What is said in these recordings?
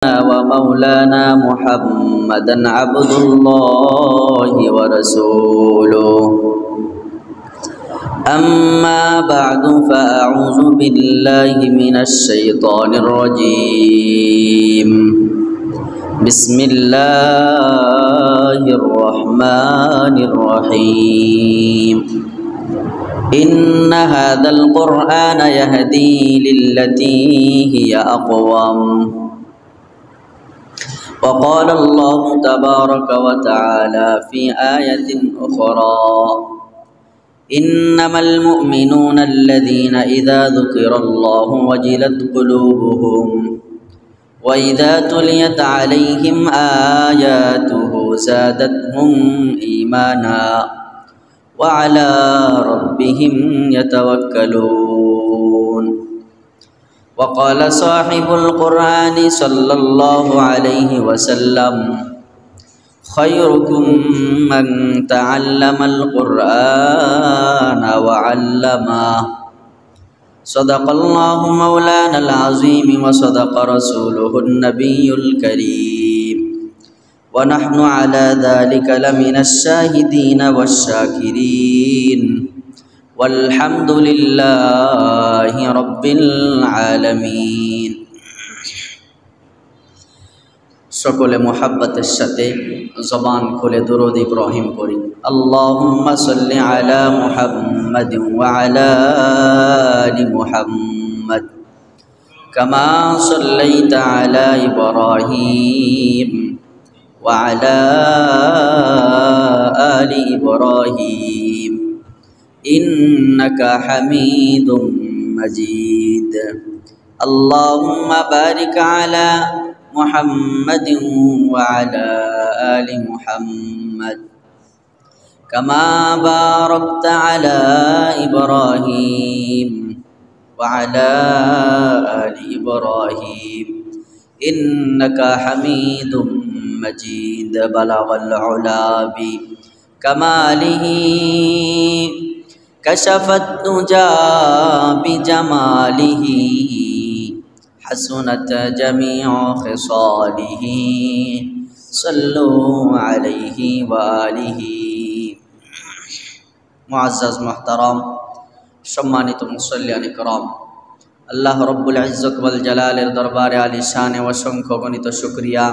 ومولانا محمدا عبد الله ورسوله أما بعد فأعوذ بالله من الشيطان الرجيم بسم الله الرحمن الرحيم إن هذا القرآن يهدي للتي هي أقوم وقال الله تبارك وتعالى في آية أخرى إنما المؤمنون الذين إذا ذكر الله وجلت قلوبهم وإذا تليت عليهم آياته زادتهم إيمانا وعلى ربهم يتوكلون وقال صاحب القرآن صلى الله عليه وسلم خيركم من تعلم القرآن وعلمه صدق الله مولانا العظيم وصدق رسوله النبي الكريم ونحن على ذلك لمن الشاهدين والشاكرين والحمد لله رب العالمين সকলে মুহাব্বতের সাথে জবান খুলে দুরূদ ইব্রাহিম পড়ি আল্লাহুম্মা সাল্লি আলা মুহাম্মাদ ওয়া আলা আলি মুহাম্মাদ কামা সাল্লাইতা আলা ইব্রাহিম ওয়া আলা আলি ইব্রাহিম ইন্নাকা হামিদুম মাজিদ আল্লাহুম্মা বারিক আলা محمد وعلى آل محمد كما باركت على إبراهيم وعلى آل إبراهيم إنك حميد مجيد بلغ العلا بكماله كشف الدجى بجماله حسنت جميع خصاله صلوا عليه وآله মুআজ্জাজ মুহতারাম সম্মানিত মুসল্লিয়ান ইকরাম আল্লাহ রব্বুল ইজ্জত ওয়াল জালালের দরবারে আলিশানে অসংখ্য গণিত শুকরিয়া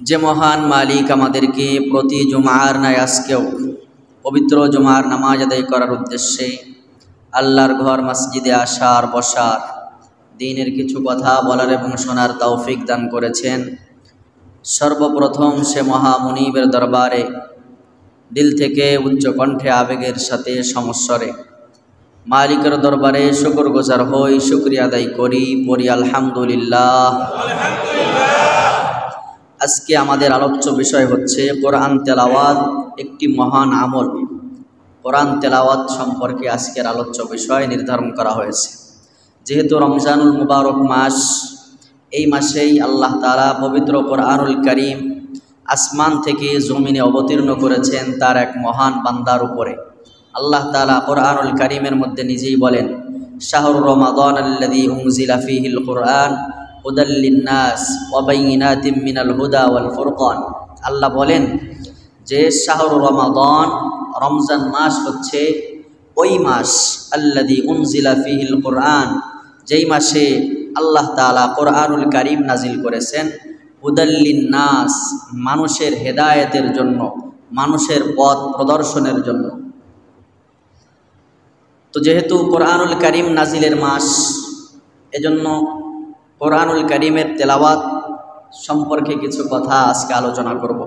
যে মহান মালিক আমাদেরকে প্রতি জুমার ন্যায় আজকেও পবিত্র জুমার নামাজ আদায় করার উদ্দেশ্যে আল্লাহর ঘর মসজিদে আসার বসার দ্বীনের কিছু কথা বলার এবং শোনার তৌফিক দান করেছেন। সর্বপ্রথম সে মহামুনিবের দরবারে দিল থেকে উচ্চ কণ্ঠে আবেগের সাথে সমস্বরে মালিকের দরবারে শুকরগুজার হই, শুকরিয়া আদায় করি, পড়ি আলহামদুলিল্লাহ। আজকে আমাদের আলোচ্য বিষয় হচ্ছে কোরআন তেলাওয়াত একটি মহান আমল। কোরআন তেলাওয়াত সম্পর্কে আজকের আলোচ্য বিষয় নির্ধারণ করা হয়েছে। যেহেতু রমজানুল মুবারক মাস, এই মাসেই আল্লাহ তাআলা পবিত্র কোরআনুল কারীম আসমান থেকে জমিনে অবতীর্ণ করেছেন তার এক মহান বান্দার উপরে। আল্লাহ তাআলা কোরআনুল কারীমের মধ্যে নিজেই বলেন শাহরুর রমাদানাল্লাযী উনজিলা ফীহিল কুরআন হুদাল লিন্নাস ওয়া বাইয়িনাতিম মিনাল হুদা ওয়াল ফুরকান। আল্লাহ বলেন যে শাহরুর রমাদান, রমজান মাস হচ্ছে ওই মাস আল্লাযী উনজিলা ফীহিল কুরআন, যেই মাসে আল্লাহ তাআলা কোরআনুল কারীম নাজিল করেছেন হুদাল লিন্নাস, মানুষের হেদায়েতের জন্য, মানুষের পথ প্রদর্শনের জন্য। তো যেহেতু কোরআনুল কারীম নাজিলের মাস, এজন্য কোরআনুল কারীমের তেলাওয়াত সম্পর্কে কিছু কথা আজকে আলোচনা করব।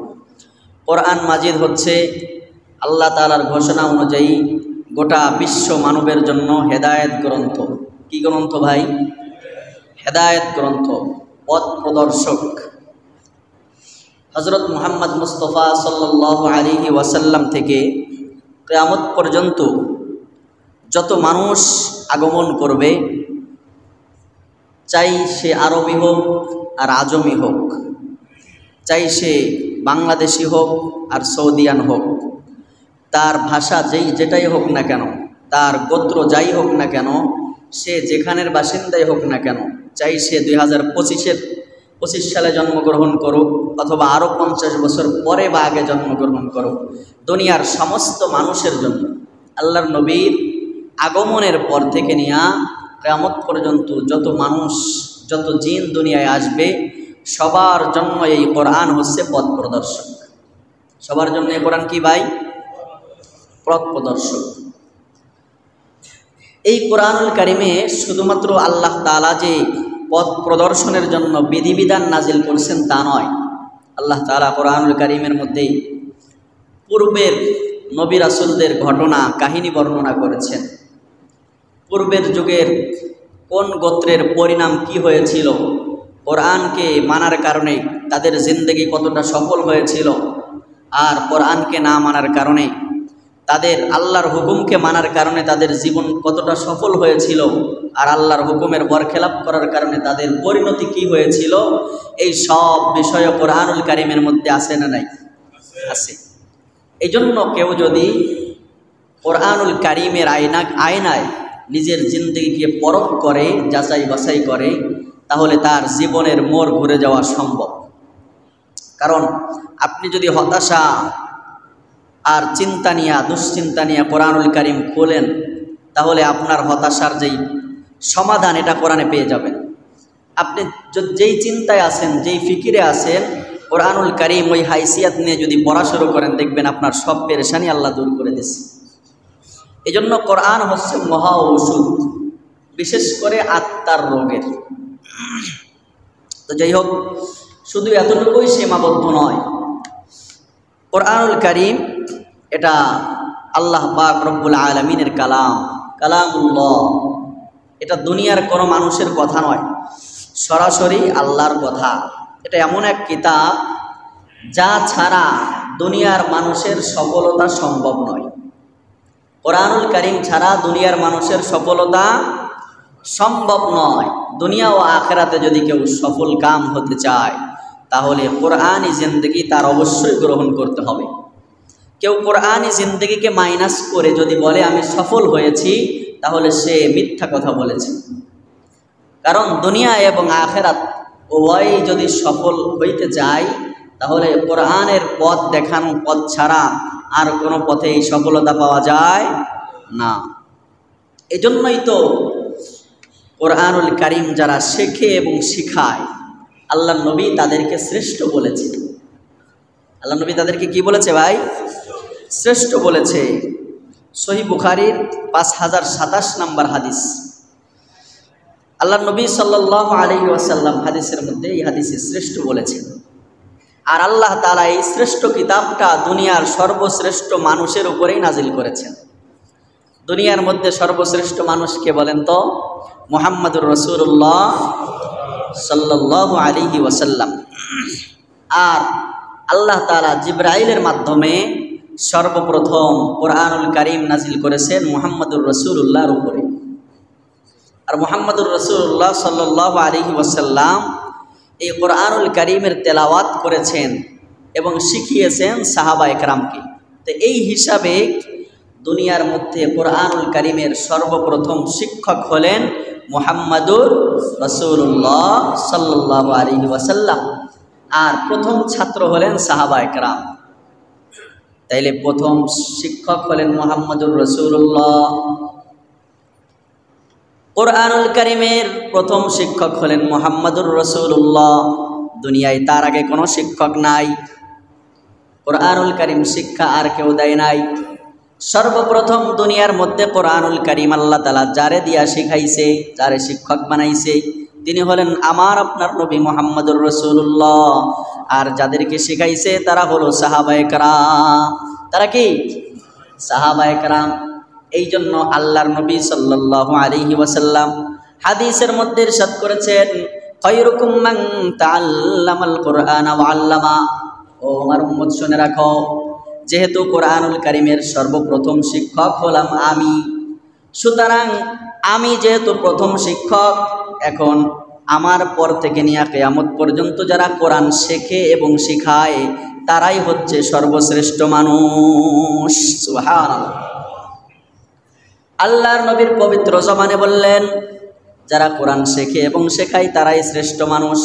কোরআন মাজিদ হচ্ছে আল্লাহ তাআলার ঘোষণা অনুযায়ী গোটা বিশ্ব মানবের জন্য হেদায়েত গ্রন্থ। কি গ্রন্থ ভাই? হেদায়েত গ্রন্থ, পথ প্রদর্শক। হযরত মুহাম্মদ মুস্তাফা সাল্লাল্লাহু আলাইহি ওয়াসাল্লাম থেকে কিয়ামত পর্যন্ত যত মানুষ আগমন করবে, চাই সে আরবি হোক আর আজমি হোক, চাই সে বাংলাদেশি হোক আর সৌদিয়ান হোক, তার ভাষা যেটাই হোক না কেন, তার গোত্র যাই হোক না কেন, সে যেখানের বাসিন্দাই হোক না কেন, চাই সে 2025 সালে জন্মগ্রহণ করুক অথবা আরও 50 বছর পরে বা আগে জন্মগ্রহণ করুক, দুনিয়ার সমস্ত মানুষের জন্য আল্লাহর নবীর আগমনের পর থেকে নিয়ে কিয়ামত পর্যন্ত যত মানুষ যত জিন দুনিয়ায় আসবে সবার জন্য এই কোরআন হচ্ছে পথ প্রদর্শক। সবার জন্য এই কোরআন কি ভাই? পথ প্রদর্শক। এই কোরআনুল কারিমে শুধুমাত্র আল্লাহ তাআলা যে পথ প্রদর্শনের জন্য বিধিবিধান নাজিল করছেন তা নয়। আল্লাহ তাআলা কোরআনুল কারিমের মধ্যে পূর্বের নবী রাসূলদের ঘটনা কাহিনী বর্ণনা করেছেন। পূর্বের যুগের কোন গোত্রের পরিণাম কি হয়েছিল, কোরআনকে মানার কারণে তাদের জিন্দেগি কতটা সফল হয়েছিল, আর কোরআনকে না মানার কারণে তাদের আল্লাহর হুকুমকে মানার কারণে তাদের জীবন কতটা সফল হয়েছিল, আর আল্লাহর হুকুমের বরখেলাপ করার কারণে তাদের পরিণতি কি হয়েছিল, এই সব বিষয় কোরআনুল কারিমের মধ্যে আছে না নাই? আছে। এই জন্য কেউ যদি কোরআনুল কারিমের আয়নায় নিজের জিন্দেগিকে পরখ করে, যাচাই বাছাই করে, তাহলে তার জীবনের মোড় ঘুরে যাওয়া সম্ভব। কারণ আপনি যদি হতাশা আর চিন্তা নিয়ে দুশ্চিন্তা নিয়ে কোরআনুল কারিম খোলেন, তাহলে আপনার হতাশার যেই সমাধান এটা কোরআনে পেয়ে যাবেন। আপনি যেই চিন্তায় আছেন, যেই ফিকিরে আছেন, কোরআনুল কারিম ওই হাইসিয়াত নিয়ে যদি পড়া শুরু করেন, দেখবেন আপনার সব পেরেশানি আল্লাহ দূর করে দিচ্ছে। এই জন্য কোরআন হচ্ছে মহা ঔষধ, বিশেষ করে আত্মার রোগের। তো যাই হোক, শুধু এতটুকুই সীমাবদ্ধ নয়। কোরআনুল কারিম এটা আল্লাহ পাক রব্বুল আলামিনের কালামুল্লাহ। এটা দুনিয়ার কোনো মানুষের কথা নয়, সরাসরি আল্লাহর কথা। এটা এমন এক কিতাব যা ছাড়া দুনিয়ার মানুষের সফলতা সম্ভব নয়। কোরআনুল কারিম ছাড়া দুনিয়ার মানুষের সফলতা সম্ভব নয়। দুনিয়া ও আখিরাতে যদি কেউ সফল কাম হতে চায়, তাহলে কোরআনি জিন্দেগি তার অবশ্যই গ্রহণ করতে হবে। কেউ কোরআনি জিন্দেগিকে মাইনাস করে যদি বলে আমি সফল হয়েছি, তাহলে সে মিথ্যা কথা বলেছে। কারণ দুনিয়া এবং আখিরাত উভয়ই যদি সফল হইতে যায়, তাহলে কোরআনের পথ দেখানো পথ ছাড়া আর কোনো পথেই সফলতা পাওয়া যায় না। এজন্যই তো কোরআনুল কারিম যারা শেখে এবং শিখায়, আল্লাহ নবী তাদেরকে শ্রেষ্ঠ বলেছে। আল্লাহ নবী তাদেরকে কি বলেছে ভাই? শ্রেষ্ঠ বলেছে। সহিহ বুখারীর 5027 নম্বর হাদিস। আল্লাহ নবী সাল্লাল্লাহু আলাইহি ওয়াসাল্লাম হাদিসের মধ্যে এই হাদিসে শ্রেষ্ঠ বলেছেন। আর আল্লাহ তাআলা এই শ্রেষ্ঠ কিতাবটা দুনিয়ার সর্বশ্রেষ্ঠ মানুষের উপরেই নাজিল করেছেন। দুনিয়ার মধ্যে সর্বশ্রেষ্ঠ মানুষকে বলেন তো? মুহাম্মদুর রাসূলুল্লাহ সাল্লাল্লাহু আলাইহি ওয়াসাল্লাম। আর আল্লাহ তাআলা জিবরাইলের মাধ্যমে সর্বপ্রথম কোরআনুল কারিম নাজিল করেছেন মুহাম্মদুর রাসূলুল্লাহর উপরে। আর মুহাম্মদুর রাসূলুল্লাহ সাল্লাল্লাহু আলাইহি ওয়াসাল্লাম এই কোরআনুল কারিমের তেলাওয়াত করেছেন এবং শিখিয়েছেন সাহাবায়ে কেরামকে। তো এই হিসাবে দুনিয়ার মধ্যে কোরআনুল কারিমের সর্বপ্রথম শিক্ষক হলেন মুহাম্মদুর রাসূলুল্লাহ সাল্লাল্লাহু আলাইহি ওয়াসাল্লাম, আর প্রথম ছাত্র হলেন সাহাবায়ে কেরাম। তাইলে প্রথম শিক্ষক হলেন মুহাম্মদুর রাসূলুল্লাহ। কোরআনুল কারিমের প্রথম শিক্ষক হলেন মুহাম্মদুর রাসূলুল্লাহ। দুনিয়ায় তার আগে কোনো শিক্ষক নাই। কোরআনুল কারিম শিক্ষা আর কেউ দেয় নাই। সর্বপ্রথম দুনিয়ার মধ্যে কোরআনুল কারিম আল্লাহ তাআলা যারে দিয়া শিখাইছে, যারে শিক্ষক বানাইছে, তিনি হলেন আমার আপনার নবী মুহাম্মদুর রাসূলুল্লাহ। আর যাদেরকে শিখাইছে তারা হলো সাহাবায়ে কেরাম। তারা কি? সাহাবায়ে কেরাম। এই জন্য আল্লাহর নবী সাল্লাল্লাহু আলাইহি ওয়াসাল্লাম হাদিসের মধ্যে ইরশাদ করেছেন, খায়রুকুম মান তাআল্লামাল কুরআনা ওয়া আল্লামা। ও আমার উম্মত শুনে রাখো, যেহেতু কোরআনুল কারিমের সর্বপ্রথম শিক্ষক হলাম আমি, সুতরাং আমি যেহেতু প্রথম শিক্ষক, এখন আমার পর থেকে নিয়ে কিয়ামত পর্যন্ত যারা কোরআন শেখে এবং শিখায় তারাই হচ্ছে সর্বশ্রেষ্ঠ মানুষ। সুবহানাল্লাহ। আল্লাহর নবীর পবিত্র জবানে বললেন, যারা কোরআন শেখে এবং শেখায় তারাই শ্রেষ্ঠ মানুষ।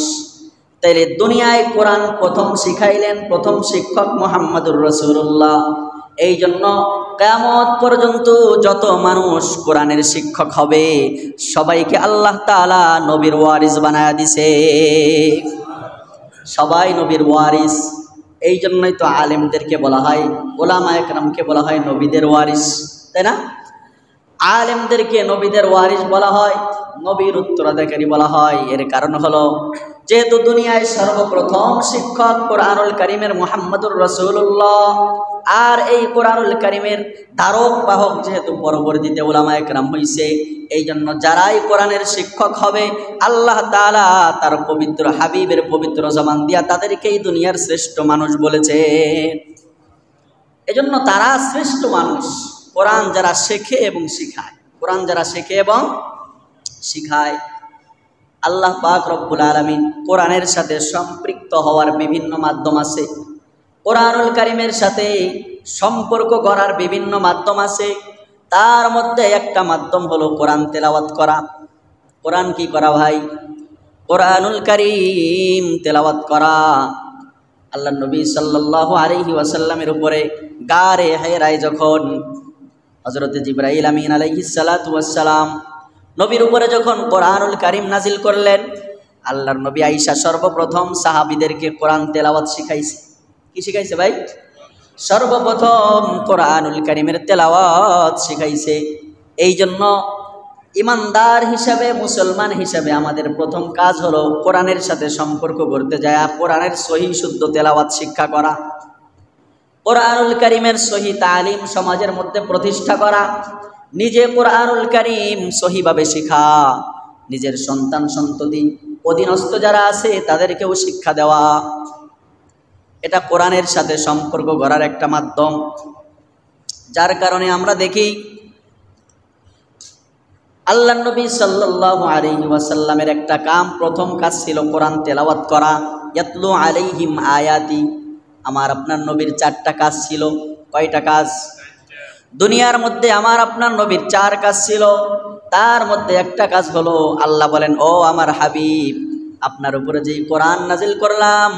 তাইলে দুনিয়ায় কোরআন প্রথম শিখাইলেন প্রথম শিক্ষক মুহাম্মদুর রাসূলুল্লাহ। এই জন্য কিয়ামত পর্যন্ত যত মানুষ কোরআনের শিক্ষক হবে সবাইকে আল্লাহ তাআলা নবীর ওয়ারিস বানায়া দিছে, সবাই নবীর ওয়ারিস। এই জন্যই তো আলেমদেরকে বলা হয়, ওলামায়ে কেরামকে বলা হয় নবীদের ওয়ারিস, তাই না? আলেমদেরকে নবীদের ওয়ারিস বলা হয়, নবীর উত্তরাধিকারী বলা হয়। এর কারণ হলো যেহেতু দুনিয়ায় সর্বপ্রথম শিক্ষক কোরআনুল কারীমের মুহাম্মদুর রাসূলুল্লাহ, আর এই কোরআনুল কারীমের ধারক বাহক যেহেতু পরবর্তীতে উলামায়ে কেরাম হইছে, এই জন্য যারাই কোরআনের শিক্ষক হবে আল্লাহ তাআলা তার পবিত্র হাবিবের পবিত্র জবান দিয়া তাদেরকেই দুনিয়ার শ্রেষ্ঠ মানুষ বলেছে। এজন্য তারা শ্রেষ্ঠ মানুষ, কোরআন যারা শেখে এবং শিখায়, কোরআন যারা শেখে এবং শিখায়। আল্লাহ পাক রব্বুল আলামিন কোরআনের সাথে সম্পৃক্ত হওয়ার বিভিন্ন মাধ্যম আছে, কোরআনুল কারীমের সাথে সম্পর্ক করার বিভিন্ন মাধ্যম আছে। তার মধ্যে একটা মাধ্যম হলো কোরআন তেলাওয়াত করা। কোরআন কি করা ভাই? কোরআনুল কারীম তেলাওয়াত করা। আল্লাহ নবী সাল্লাল্লাহু আলাইহি ওয়াসাল্লামের উপরে গারে হেরায় যখন হযরত জিবরাইল আমিন আলাইহিস সালাতু ওয়াস সালাম নবীর উপরে যখন কোরআনুল কারীম নাজিল করলেন, আল্লাহর নবী আয়েশা সর্বপ্রথম সাহাবীদেরকে কোরআন তেলাওয়াত শিখাইছে। কি শিখাইছে ভাই? সর্বপ্রথম কোরআনুল কারীমের তেলাওয়াত শিখাইছে। এই জন্য ইমানদার হিসাবে, মুসলমান হিসাবে আমাদের প্রথম কাজ হলো কোরআনের সাথে সম্পর্ক করতে যায় কোরআনের সহি শুদ্ধ তেলাওয়াত শিক্ষা করা, কোরআনুল কারীমের সহি তালিম সমাজের মধ্যে প্রতিষ্ঠা করা, নিজে কোরআনুল কারীম সহিভাবে শিখা, নিজের সন্তান সন্ততি অধীনস্থ যারা আছে তাদেরকেও শিক্ষা দেওয়া। এটা কোরআনের সাথে সম্পর্ক করার একটা মাধ্যম। যার কারণে আমরা দেখি আল্লাহর নবী সাল্লাল্লাহু আলাইহি ওয়াসাল্লামের একটা প্রথম কাজ ছিল কোরআন তেলাওয়াত করা। ইয়াতলু আলাইহিম আয়াতি। আমার আপনার নবীর 4টা কাজ ছিল। কয়টা কাজ? দুনিয়ার মধ্যে আমার আপনার নবীর 4 কাজ ছিল। তার মধ্যে একটা কাজ হলো আল্লাহ বলেন, ও আমার হাবিব, আপনার উপরে যেই কোরআন নাজিল করলাম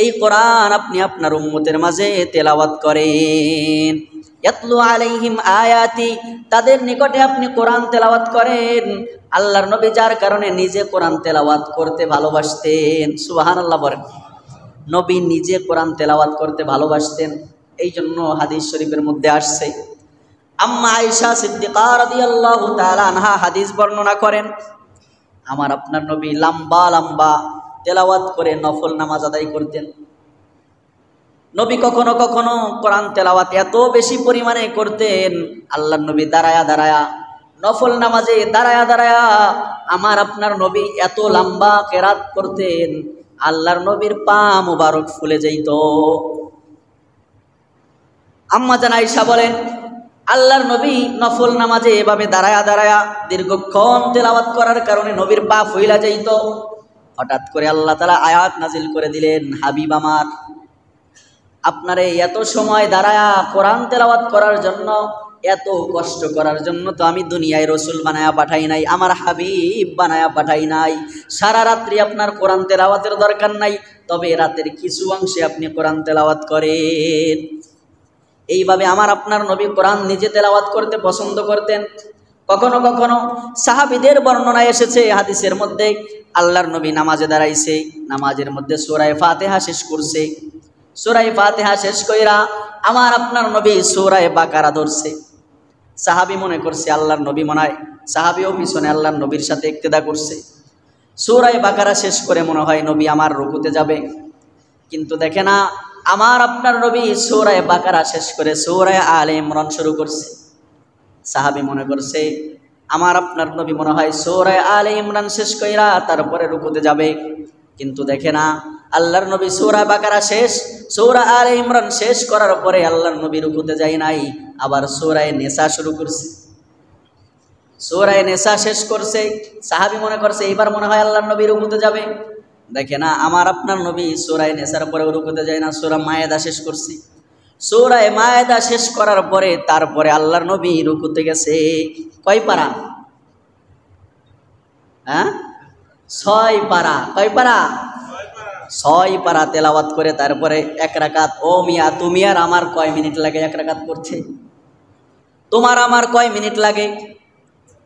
এই কোরআন আপনি আপনার উম্মতের মাঝে তেলাওয়াত করেন। ইয়াতলু আলাইহিম আয়াতি, তাদের নিকটে আপনি কোরআন তেলাওয়াত করেন। আল্লাহর নবী যার কারণে নিজে কোরআন তেলাওয়াত করতে ভালোবাসতেন। সুবহানাল্লাহ বলেন। নবী নিজে কোরআন তেলাওয়াত করতে ভালোবাসতেন। এই জন্য হাদিস শরীফের মধ্যে আসছে, আম্মা আয়েশা সিদ্দিকা রাদিয়াল্লাহু তাআলা আনহা হাদিস বর্ণনা করেন, আমার আপনার নবী লম্বা লম্বা তেলাওয়াত করে নফল নামাজ আদায় করতেন। নবী কখনো কখনো কোরআন তেলাওয়াত এত বেশি পরিমাণে করতেন, আল্লাহর নবী দাঁড়ায়া দাঁড়ায়া নফল নামাজে দাঁড়ায়া দাঁড়ায়া আমার আপনার নবী এত লম্বা কেরাত করতেন, আল্লাহর নবীর পা মুবারক ফুলে যাইত। আম্মা জান আয়েশা বলেন, আল্লাহর নবী নফল নামাজে এভাবে দাঁড়ায়া দাঁড়ায়া দীর্ঘক্ষণ তেলাওয়াত করার কারণে নবীর পা ফুইলা যাইত। হঠাৎ করে আল্লাহ তাআলা আয়াত নাজিল করে দিলেন, হাবিব আমার, আপনারে এত সময় দাঁড়ায়া কোরআন তেলাওয়াত করার জন্য, এত কষ্ট করার জন্য তো আমি দুনিয়ায় রসুল বানায়া পাঠাই নাই, আমার হাবিব বানায়া পাঠাই নাই। সারা রাত্রি আপনার কোরআন তেলাওয়াতের দরকার নাই, তবে রাতের কিছু অংশে আপনি কোরআন তেলাওয়াত করেন। এইভাবে আমার আপনার নবী কোরআন নিজে তেলাওয়াত করতে পছন্দ করতেন। কখনো কখনো সাহাবীদের বর্ণনায় এসেছে হাদিসের মধ্যে, আল্লাহর নবী নামাজে দাঁড়াইছে, নামাজের মধ্যে সূরা ফাতিহা শেষ করছে। সূরা ফাতিহা শেষ কইরা আমার আপনার নবী সূরা বাকারা ধরছে। সাহাবী মনে করছে আল্লাহর নবী মনে হয়, সাহাবীও পিছনে আল্লাহর নবীর সাথে ইক্তেদা করছে। সূরা বাকারা শেষ করে মনে হয় নবী আমার রুকুতে যাবে, কিন্তু দেখে না আমার আপনার নবী সূরা বাকারা শেষ করে সূরা আলে ইমরান শুরু করছে। সাহাবী মনে করছে আমার আপনার নবী মনে হয় সূরা আলে ইমরান শেষ কইরা তারপরে রুকুতে যাবে, কিন্তু দেখে না আল্লাহর নবী সূরা বাকারা শেষ, সূরা আলে ইমরান শেষ করার পরে আল্লাহর নবী রুকুতে যায় নাই, আবার সূরা নিসা শুরু করছে। সূরা নিসা শেষ করছে, সাহাবী মনে করছে এবার মনে হয় আল্লাহর নবী রুকুতে যাবে, দেখে না আমার আপনার নবী সূরা নিসার পরে রুকুতে যায় না, সূরা মায়েদা শেষ করছে। সূরা মায়েদা শেষ করার পরে তারপরে আল্লাহর নবী রুকুতে গেছে। কয় পারা? হ্যাঁ, 6 পারা। কয় পারা? 6 পারা তেলাওয়াত করে তারপরে 1 রাকাত। ও মিয়া, তুমি আর আমার কয় মিনিট লাগে 1 রাকাত করছে? তোমার আমার কয় মিনিট লাগে?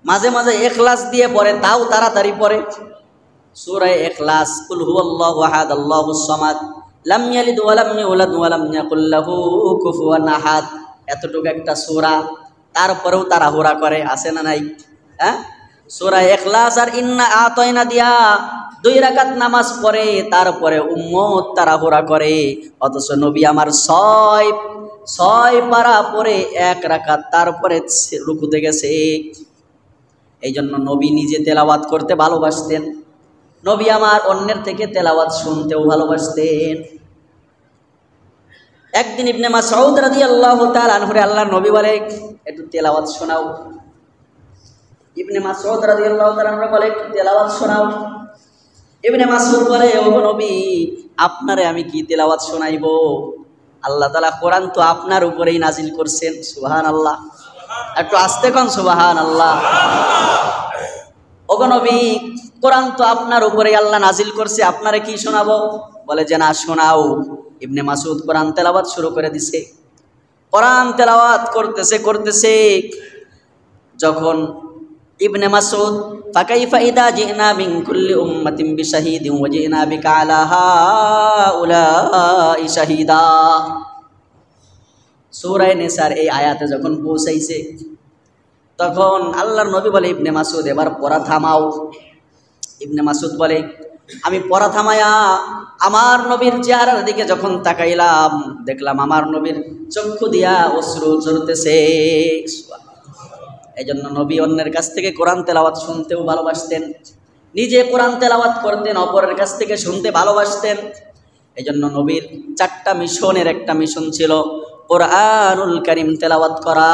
মাঝে মাঝে ইখলাস দিয়ে পড়ে, তাও তাড়াতাড়ি পড়ে। সূরা ইখলাস, কুল হুয়াল্লাহু আহাদ আল্লাহুস সামাদ লাম ইয়ালিদ ওয়া লাম ইউলাদ ওয়া লাম ইয়াকুল লাহু কুফুয়ান আহাদ, এতটুকু একটা সূরা, তারপরেও তাড়াহুড়া করে, আছে না নাই? হ্যাঁ, সূরা ইখলাস আর ইন্না আতাইনা দিয়া 2 রাকাত নামাজ পড়ে, তারপরে উম্মত তাড়াহুড়া করে। অথচ নবী আমার 6 পারা পড়ে 1 রাকাত, তারপরে রুকুতে গেছে। এই জন্য নবী নিজে তেলাওয়াত করতে ভালোবাসতেন। নবী আমার অন্যের থেকে তেলাওয়াত শুনতেও ভালোবাসতেন। একদিন ইবনে মাসউদ রাদিয়াল্লাহু তাআলা আনহু আল্লাহর নবী বলে, একটু তেলাওয়াত শোনাও। ইবনে মাসউদ রাদিয়াল্লাহু তাআলা আনহু বলে, একটু তেলাওয়াত শোনাও। ইবনে মাসউদ বলে, ওগো নবী, আপনারে আমি কি তেলাওয়াত শোনাইবো? আল্লাহ তাআলা কোরআন তো আপনার উপরেই নাজিল করছেন। সুবহানাল্লাহ, একটু আস্তে কোন সুবহানাল্লাহ। ওগো নবী, কোরআন তো আপনার উপরেই আল্লাহ নাজিল করছে, আপনারে কি শোনাবো? বলে যে না, শোনাও। ইবনে মাসউদ কোরআন তেলাওয়াত শুরু করে দিছে। কোরআন তেলাওয়াত করতেছে যখন ইবনে মাসউদ ফাকাইফা ইদা জিনা মিন কুল্লি উম্মাতিন বিশাহিদিন ওয়া জিনা বিকা আলা হাউলাই শাহিদা, সূরা নিসার এই আয়াতে যখন পৌঁছাইছে, তখন আল্লাহর নবী বলে, ইবনে মাসউদ এবার পড়া থামাও। ইবনে মাসউদ বলে, আমি পড়া থামায়া আমার নবীর চেহারার দিকে যখন তাকাইলাম, দেখলাম আমার নবীর চক্ষু দিয়া অশ্রু ঝরতেছে। এই জন্য নবী অন্যের কাছ থেকে কোরআন তেলাওয়াত শুনতেও ভালোবাসতেন, নিজে কোরআন তেলাওয়াত করতেন, অপরের কাছ থেকে শুনতে ভালোবাসতেন। এই জন্য নবীর 4টা মিশনের একটা মিশন ছিল কোরআনুল কারীম তেলাওয়াত করা।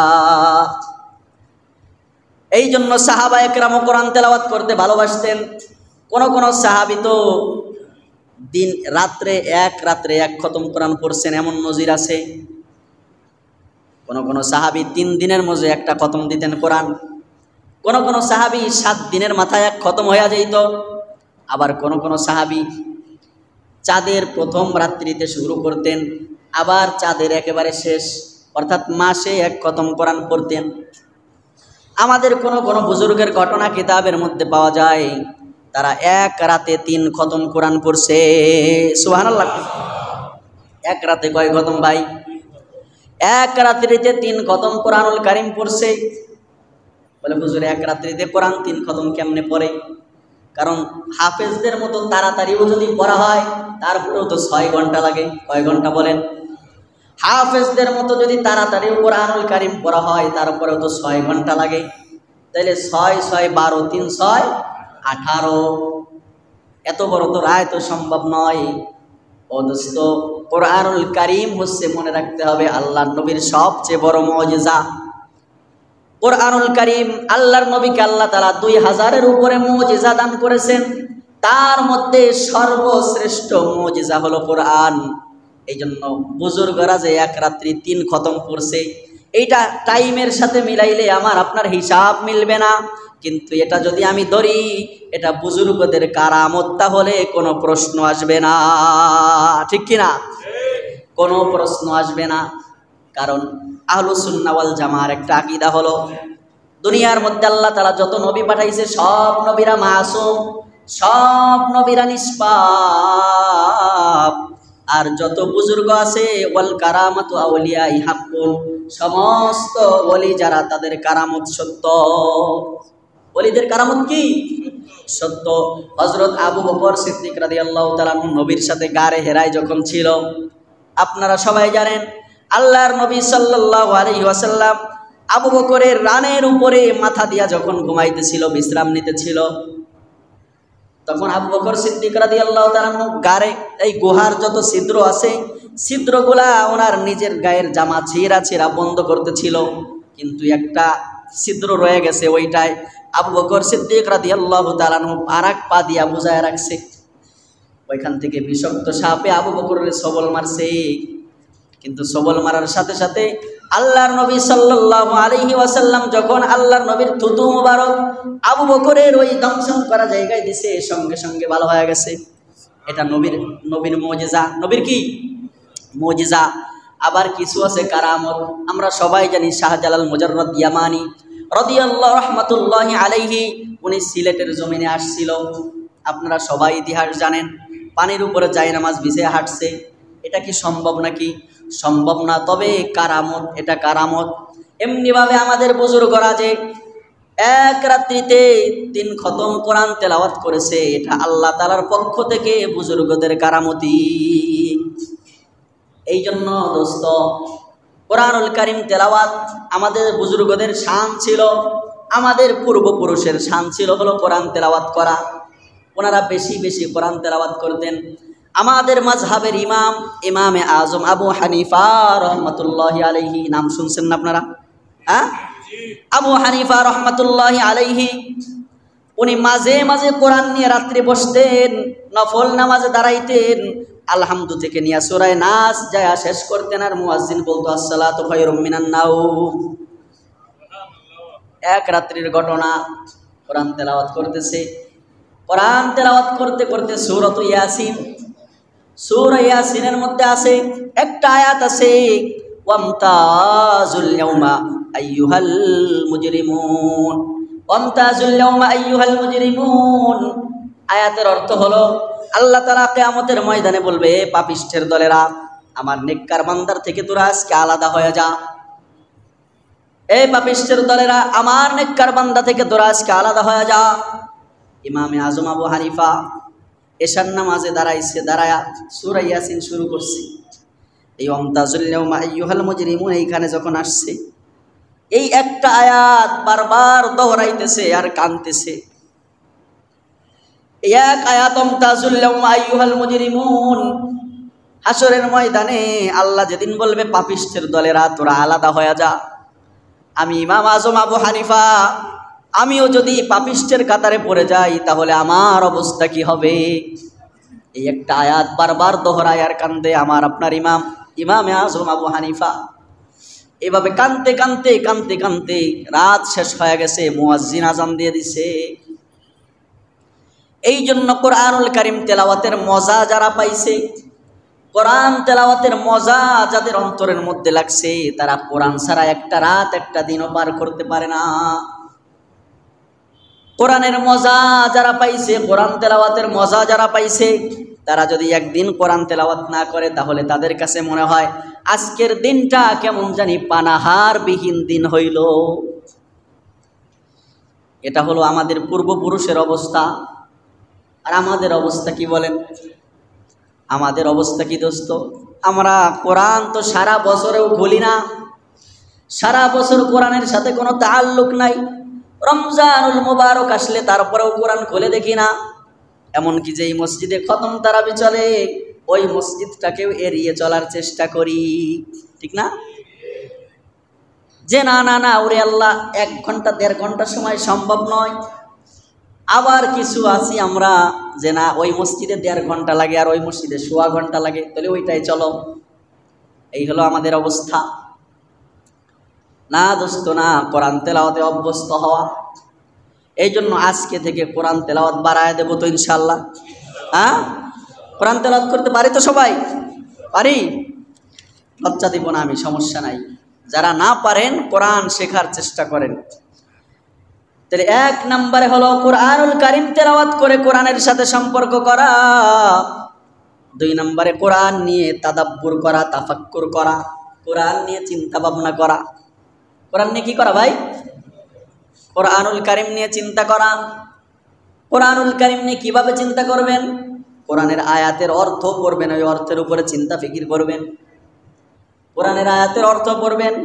এই জন্য সাহাবায়ে কেরামও কোরআন তেলাওয়াত করতে ভালোবাসতেন। কোন সাহাবী তো এক রাত্রে 1 খতম কোরআন পড়ছেন, এমন নজির আছে। কোন সাহাবী 3 দিনের মধ্যে 1টা খতম দিতেন কোরআন। কোন সাহাবী 7 দিনের মাথায় 1 খতম হয়ে যেত। আবার কোন সাহাবী চাঁদের প্রথম রাত্রিতে শুরু করতেন, আবার চাঁদের একেবারে শেষ, অর্থাৎ মাসে 1 খতম কোরআন পড়তেন। আমাদের কোন বুজুর্গের ঘটনা কিতাবের মধ্যে পাওয়া যায়, তারা 1 রাতে 3 খতম কোরআন পড়ছে। সুবহানাল্লাহ। 1 রাতে কয় খতম ভাই? 1 রাত্রিতে 3 খতম কোরআনুল কারীম পড়ছে। বলে হুজুর, 1 রাত্রিতে কোরআন 3 খতম কেমনে পড়ে? কারণ হাফেজদের মতো তাড়াতাড়িও যদি পড়া হয়, তারপরেও তো 6 ঘন্টা লাগে। কয় ঘন্টা বলেন? হাফেজদের মতো যদি তাড়াতাড়িও কোরআনুল কারীম পড়া হয়, তারপরেও তো 6 ঘন্টা লাগে। তাইলে 6 6 12 3 6 18। এত বড় তো রায় তো সম্ভব নয়। ও দোস্ত, কোরআনুল কারীম হচ্ছে, মনে রাখতে হবে, আল্লাহর নবীর সবচেয়ে বড় মুজিজা। কোরআনুল কারীম, আল্লাহর নবীকে আল্লাহ তাআলা 2000-এর উপরে মুজিজা দান করেছেন। তার মধ্যে সর্বশ্রেষ্ঠ মুজিজা হলো কোরআন। এই জন্য বুজুর্গরা যে 1 রাত্রি 3 খতম পড়ছে, এইটা টাইমের সাথে মিলাইলে আমার আপনার হিসাব মিলবে না। কিন্তু এটা যদি আমি ধরি, এটা বুজুর্গদের কারামত, তাহলে কোনো প্রশ্ন আসবে না। ঠিক কিনা? কোনো প্রশ্ন আসবে না। কারণ আহলুস সুন্নাহ ওয়াল জামার একটা আকীদা হলো, দুনিয়ার মধ্যে আল্লাহ তাআলা যত নবী পাঠাইছে, সব নবীরা মাসুম, সব নবীরা নিষ্পাপ। আর যত বুজুর্গ আছে, ওয়াল কারামাতু আউলিয়াই হাক্কুন, সমস্ত ওলি যারা, তাদের কারামত সত্য। ওলিদের কারামত কি? সত্য। হযরত আবু বকর সিদ্দিক রাদিয়াল্লাহু তাআলা নবীর সাথে গারে হেরায় যখন ছিল, আপনারা সবাই জানেন, আল্লাহর নবী সাল্লাল্লাহু আলাইহি ওয়াসাল্লাম আবু বকরের রানের উপরে মাথা দিয়া যখন ঘুমাইতেছিল, বিশ্রাম নিতেছিল, তখন আবু বকর সিদ্দিক রাদিয়াল্লাহু তাআলা গারে, এই গুহার যত ছিদ্র আছে, ছিদ্রগুলা ওনার নিজের গায়ের জামা ছিঁড়া বন্ধ করতেছিল, কিন্তু একটা ছিদ্র রয়ে গেছে, ওইটাই আবু বকর সিদ্দিক রাদিয়াল্লাহু তাআলা আরেক পা দিয়া বুঝায় রাখছে। ওইখান থেকে বিষাক্ত সাপে আবু বকরের সবল মারছে, কিন্তু সবল মারার সাথে সাথে আল্লাহর নবী সাল্লাল্লাহু আলাইহি ওয়াসাল্লাম যখন আল্লাহর নবীর থুতু মুবারক আবু বকরের ওই দংশন করা জায়গায় দিছে, সঙ্গে সঙ্গে ভালো হয়ে গেছে। এটা নবীর মুজিজা। নবীর কি মুজিজা? আবার কিছু আছে কারামত। আমরা সবাই জানি শাহজালাল মুজাররদ ইয়ামানি রাদিয়াল্লাহু রাহমাতুল্লাহি আলাইহি, উনি সিলেটের জমিনে আসছিল। আপনারা সবাই ইতিহাস জানেন, পানির উপরে জায়নামাজ বিছিয়ে হাঁটছে। এটা কি সম্ভব নাকি? সম্ভব না, তবে কারামত, এটা কারামত। এমনিভাবে আমাদের বুজুর্গরা যে এক রাত্রিতে 3 খতম কোরআন তেলাওয়াত করেছে, এটা আল্লাহ তাআলার পক্ষ থেকে বুজুর্গদের কারামতি। এই জন্য দোস্ত, কোরআনুল কারীম তেলাওয়াত আমাদের বুজুর্গদের শান ছিল, আমাদের পূর্বপুরুষের শান ছিল হলো কোরআন তেলাওয়াত করা। ওনারা বেশি বেশি কোরআন তেলাওয়াত করতেন। আমাদের মাযহাবের ইমামে আজম আবু হানিফা রহমাতুল্লাহি আলাইহি, নাম শুনছেন না আপনারা? হ্যাঁ, আবু হানিফা রহমাতুল্লাহি আলাইহি, উনি মাঝে মাঝে কোরআন নিয়ে রাত্রে বসতেন, নফল নামাজে দাঁড়াইতেন, আলহামদু থেকে নিয়ে সূরা নাস যায় শেষ করতেন, আর মুয়াজ্জিন বলতো আসসালাতু খায়রুম মিনান নাওম। এক রাত্রির ঘটনা, কোরআন তেলাওয়াত করতেছে। কোরআন তেলাওয়াত করতে করতে সূরাত ইয়াসিন, সূরা ইয়াসিনের মধ্যে আছে একটা আয়াত আছে, ওয়ামতাজুল ইয়াউমা আইয়ুহাল মুজরিমুন, ওয়ামতাজুল ইয়াউমা আইয়ুহাল মুজরিমুন। আয়াতের অর্থ হলো আল্লাহ তাআলা কিয়ামতের ময়দানে বলবে, পাপিষ্ঠের দলেরা, আমার নেককার বান্দার থেকে তোরা আজকে আলাদা হয়ে যা। এই পাপিষ্ঠের দলেরা, আমার নেককার বান্দা থেকে তোরা আজকে আলাদা হয়ে যা। ইমামে আজম আবু হানিফা এশার নামাজে দাঁড়াইছে, দাঁড়ায়া সূরা ইয়াসিন শুরু করছে। এই ওয়ামতাজুল ইয়াউমা আইয়ুহাল মুজরিমুন এইখানে যখন আসছে, এই একটা আয়াত বারবার দোহরাইতেছে আর কাঁদতেছে। এই এক আয়াত ওয়ামতাজুল ইয়াউমা আইয়ুহাল মুজরিমুন, হাসরের ময়দানে আল্লাহ যেদিন বলবে পাপিষ্ঠের দলেরা তোরা আলাদা হয়ে যা, আমি ইমাম আজম আবু হানিফা, আমিও যদি পাপিষ্ঠের কাতারে পড়ে যাই তাহলে আমার অবস্থা কি হবে? এই একটা আয়াত বারবার দোহরায় আর কান্দে আমার আপনার ইমামে আজম আবু হানিফা। এভাবে কানতে কানতে কানতে কানতে রাত শেষ হয়ে গেছে, মুয়াজ্জিন আজান দিয়ে দিছে। এই জন্য কোরআনুল কারীম তেলাওয়াতের মজা যারা পাইছে, কোরআন তেলাওয়াতের মজা যাদের অন্তরের মধ্যে লাগছে, তারা কোরআন ছাড়া একটা রাত একটা দিনও পার করতে পারে না। কোরআনের মজা যারা পাইছে, কোরআন তেলাওয়াতের মজা যারা পাইছে, তারা যদি একদিন কোরআন তেলাওয়াত না করে তাহলে তাদের কাছে মনে হয় আজকের দিনটা কেমন জানি পানাহার বিহীন দিন হইল। এটা হলো আমাদের পূর্বপুরুষের অবস্থা। আর আমাদের অবস্থা কি বলেন? আমাদের অবস্থা কি দোস্ত? আমরা কোরআন তো সারা বছরেও খুলি না, সারা বছর কোরআনের সাথে কোনো তাআল্লুক নাই। রমজানুল মুবারক আসলে তারপরেও কোরআন খুলে দেখি না। এমনকি যেই মসজিদে খতম তারাবি চলে, ওই মসজিদটাকেও এড়িয়ে চলার চেষ্টা করি, ঠিক না? যে না না না, ওরে আল্লাহ 1 ঘন্টা 1.5 ঘন্টা সময় সম্ভব নয়। আবার কিছু আছি আমরা যে না, ওই মসজিদে 1.5 ঘন্টা লাগে আর ওই মসজিদে 1.25 ঘন্টা লাগে, তাহলে ওইটাই চলো। এই হলো আমাদের অবস্থা। না দোস্ত না, কোরআন তেলাওয়াতে অভ্যস্ত হওয়া। এই জন্য আজকে থেকে কোরআন তেলাওয়াত বাড়ায় দেবো তো ইনশাল্লাহ। হ্যাঁ, কোরআন তেলাওয়াত করতে পারি তো সবাই? পারি, লজ্জা দিব না আমি, সমস্যা নাই। যারা না পারেন কোরআন শেখার চেষ্টা করেন। তাহলে 1 নম্বরে হলো কোরআনুল কারীম তেলাওয়াত করে কোরআনের সাথে সম্পর্ক করা। 2 নম্বরে কোরআন নিয়ে তাদাব্বুর করা, তাফাক্কুর করা, কোরআন নিয়ে চিন্তা ভাবনা করা। কোরআন নিয়ে কি করা ভাই? কোরআনুল কারীম নিয়ে চিন্তা করা। কোরআনুল কারীম নিয়ে কিভাবে চিন্তা করবেন? কোরআনের আয়াতের অর্থ পড়বেন, ওই অর্থের উপরে চিন্তা ফিকির করবেন। কোরআনের আয়াতের অর্থ পড়বেন।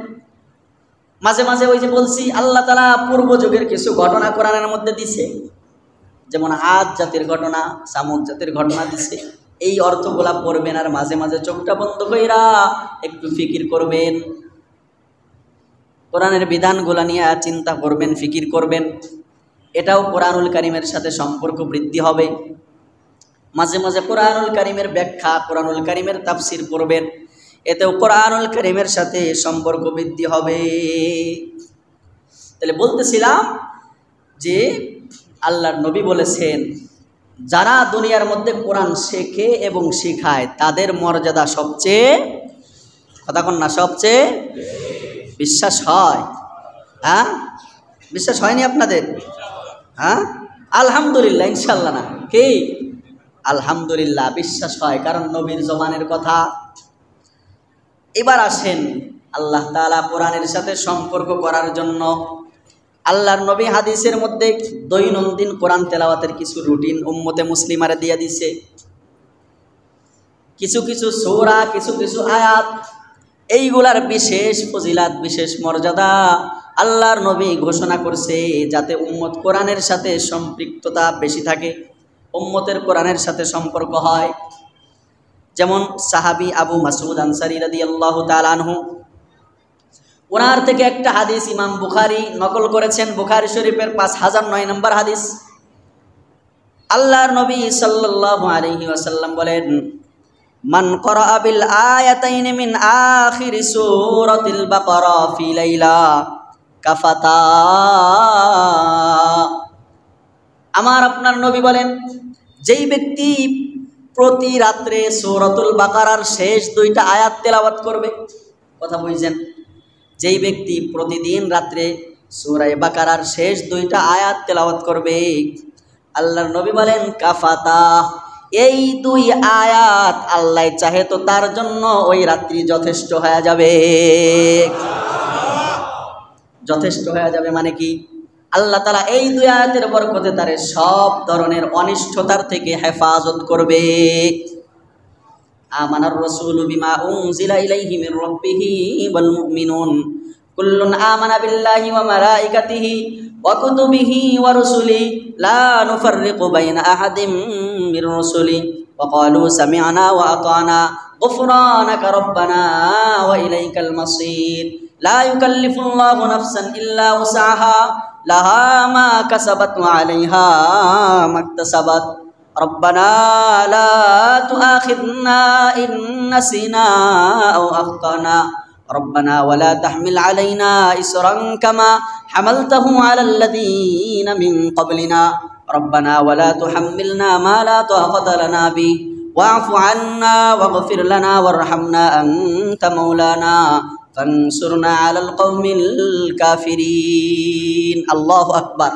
মাঝে মাঝে ওই যে বলছি, আল্লাহ তাআলা পূর্ব যুগের কিছু ঘটনা কোরআনের মধ্যে দিছে, যেমন আদ জাতির ঘটনা, সামুদ জাতির ঘটনা দিছে। এই অর্থগুলা পড়বেন আর মাঝে মাঝে চোখটা বন্ধ কইরা একটু ফিকির করবেন। কোরআনের বিধানগুলা নিয়ে চিন্তা করবেন, ফিকির করবেন। এটাও কোরআনুল কারীমের সাথে সম্পর্ক বৃদ্ধি হবে। মাঝে মাঝে কোরআনুল কারীমের ব্যাখ্যা, কোরআনুল কারীমের তাফসির পড়বেন। এতেও কোরআনুল কারীমের সাথে সম্পর্ক বৃদ্ধি হবে। তাহলে বলতেছিলাম যে আল্লাহর নবী বলেছেন, যারা দুনিয়ার মধ্যে কোরআন শেখে এবং শেখায় তাদের মর্যাদা সবচেয়ে, কথা কন না, সবচেয়ে। বিশ্বাস হয়? হ্যাঁ, বিশ্বাস হয়নি আপনাদের? হ্যাঁ, আলহামদুলিল্লাহ, ইনশাল্লাহ না, কি আলহামদুলিল্লাহ বিশ্বাস হয়, কারণ নবীর জবানের কথা। এবার আসেন আল্লাহ তাআলা কোরআনের সাথে সম্পর্ক করার জন্য আল্লাহর নবী হাদিসের মধ্যে দৈনন্দিন কোরআন তেলাওয়াতের কিছু রুটিন উম্মতে মুসলিমারে দিয়ে দিছে। কিছু কিছু সূরা, কিছু কিছু আয়াত, এইগুলার বিশেষ ফজিলাত, বিশেষ মর্যাদা আল্লাহর নবী ঘোষণা করছে, যাতে উম্মত কোরআনের সাথে সম্পৃক্ততা বেশি থাকে, উম্মতের কোরআনের সাথে সম্পর্ক হয়। যেমন সাহাবী আবু মাসউদ আনসারী রাদিয়াল্লাহু তাআলা আনহু, ওনার থেকে একটা হাদিস ইমাম বুখারী নকল করেছেন, বুখারী শরীফের 5009 নম্বর হাদিস। আল্লাহর নবী সাল্লাল্লাহু আলাইহি ওয়াসাল্লাম বলেন, মান ক্বরাআ বিল আয়াতাইনি মিন আখিরি সূরাতিল বাকারা ফি লাইলা কাফাতা। আমার আপনার নবী বলেন, যেই ব্যক্তি প্রতি রাত্রে সূরাতুল বাকারার শেষ 2টা আয়াত তেলাওয়াত করবে, কথা বুঝছেন, যেই ব্যক্তি প্রতিদিন রাত্রে সূরা বাকারার শেষ 2টা আয়াত তেলাওয়াত করবে, আল্লাহর নবী বলেন কাফাতা, এই 2 আয়াত আল্লাহ চাহে তো তার জন্য ওই রাত্রি যথেষ্ট হয়ে যাবে। যথেষ্ট হয়ে যাবে মানে কি? আল্লাহ তাআলা এই 2 আয়াতের বরকতে তারে সব ধরনের অনিষ্টতার থেকে হেফাজত করবে। আমানার রাসূলু বিমা উনজিলা ইলাইহি মির রাব্বিহি ওয়াল মুমিনুন কুল্লুন আমানা বিল্লাহি ওয়া মালাইকাতিহি ওয়া কুতুবিহি ওয়া রুসুলিহি লা নুফাররিকু বাইনা আহাদিম মির রুসুলি ওয়া ক্বালু সামি'না ওয়া আতা'না গুফরানাকা রাব্বানা ওয়া ইলাইকাল মাসির লা ইউকাল্লিফুল্লাহু নাফসান ইল্লা উসআহা লাহা মা কাসাবাত ওয়া আলাইহা মাকতাসাবাত ربنا لا تؤاخذنا إن نسينا أو أخطأنا ربنا ولا تحمل علينا إصرا كما حملته على الذين من قبلنا ربنا ولا تحملنا ما لا طاقة لنا به واعف عنا واغفر لنا وارحمنا أنت مولانا فانصرنا على القوم الكافرين الله أكبر।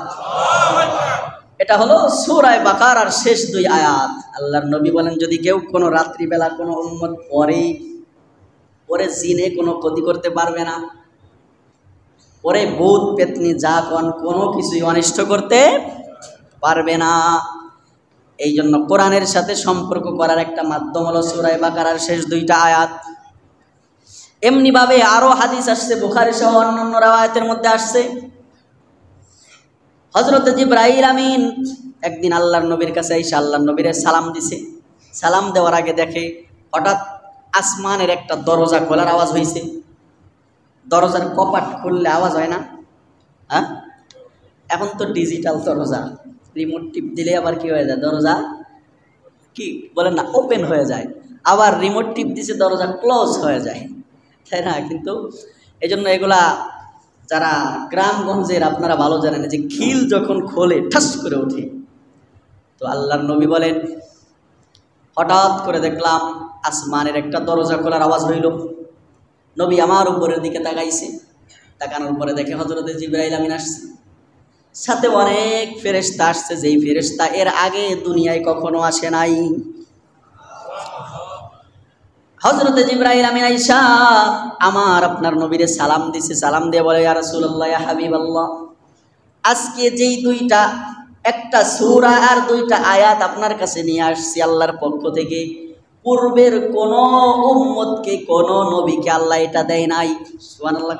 এটা হলো সূরা বাকারার শেষ 2 আয়াত। আল্লাহর নবী বলেন, যদি কেউ কোনো রাত্রিবেলা কোনো উম্মত পরে জিনে কোনো ক্ষতি করতে পারবে না, পরে ভূত পেতনি যা কোনো কিছুই অনিষ্ট করতে পারবে না। এই জন্য কোরআনের সাথে সম্পর্ক করার একটা মাধ্যম হলো সূরা বাকারার শেষ 2টা আয়াত। এমনিভাবে আরও হাদিস আসছে, বুখারী সহ অন্যান্য রাওয়ায়াতের মধ্যে আসছে, হযরত জিবরাইল আমিন একদিন আল্লাহর নবীর কাছে এসে আল্লাহর নবীরে সালাম দিছে। সালাম দেওয়ার আগে দেখে হঠাৎ আসমানের একটা দরজা খোলার আওয়াজ হয়েছে। দরজার কপাট খুললে আওয়াজ হয় না? হ্যাঁ, এখন তো ডিজিটাল দরজা, রিমোট টিপ দিলে আবার কি হয়ে যায়, দরজা কি বলেন না, ওপেন হয়ে যায়। আবার রিমোট টিপ দিছে, দরজা ক্লোজ হয়ে যায়, তাই না? কিন্তু এই জন্য এগুলা যারা গ্রামগঞ্জের আপনারা ভালো জানেন, যে খিল যখন খোলে ঠাস করে ওঠে। তো আল্লাহর নবী বলেন, হঠাৎ করে দেখলাম আসমানের একটা দরজা খোলার আওয়াজ হইল। নবী আমার উপরের দিকে তাকাইছে, তাকানোর পরে দেখে হযরত জিবরাইল আমিন আসছে, সাথে অনেক ফেরেশতা আসছে, যেই ফেরেশতা এর আগে দুনিয়ায় কখনো আসে নাই। হযরত জিবরাইল আমিন আইসা আমার আপনার নবীরে সালাম দিছে। সালাম দিয়ে বলে, ইয়া রাসূলুল্লাহ, ইয়া হাবিবাল্লাহ, আজকে যেই 2টা, একটা সূরা আর 2টা আয়াত আপনার কাছে নিয়ে আসছি আল্লাহর পক্ষ থেকে, পূর্বের কোন উম্মতকে, কোন নবীকে আল্লাহ এটা দেয় নাই। সুবহানাল্লাহ।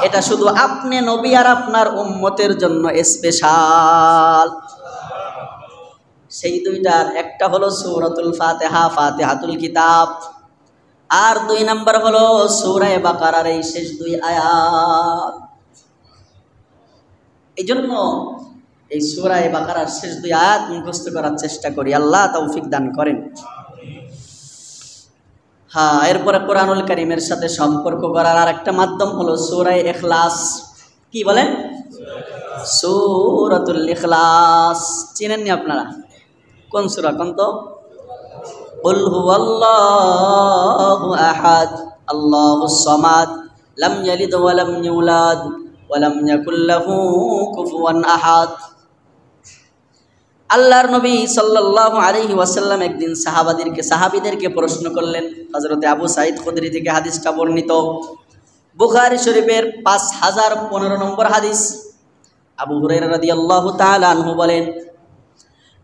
এটা শুধু আপনি নবী আর আপনার উম্মতের জন্য স্পেশাল। সেই 2টার একটা হলো সূরাতুল ফাতিহা, ফাতিহাতুল কিতাব, আর 2 নম্বর হলো সূরা বাকারার এই শেষ 2 আয়াত। এই জন্য এই সূরা বাকারার শেষ 2 আয়াত মুখস্থ করার চেষ্টা করি, আল্লাহ তৌফিক দান করেন। হ্যাঁ, এরপরে কোরআনুল কারীমের সাথে সম্পর্ক করার আর একটা মাধ্যম হলো সূরা ইখলাস। কি বলেন? সূরাতুল ইখলাস চিনেননি আপনারা? কোন সূরা কোন তো? কুল হুয়াল্লাহু আহাদ আল্লাহুস সামাদ লাম ইয়ালিদ ওয়া লাম ইউলাদ ওয়া লাম ইয়াকুল লাহু কুফুয়ান আহাদ। আল্লাহর নবী সাল্লাল্লাহু আলাইহি ওয়াসাল্লাম একদিন সাহাবীদেরকে প্রশ্ন করলেন। হযরতে আবু সাঈদ খুদরি থেকে হাদিসটা বর্ণিত, বুখারী শরীফের 5015 নম্বর হাদিস। আবু হুরায়রা রাদিয়াল্লাহু তাআলা আনহু বলেন,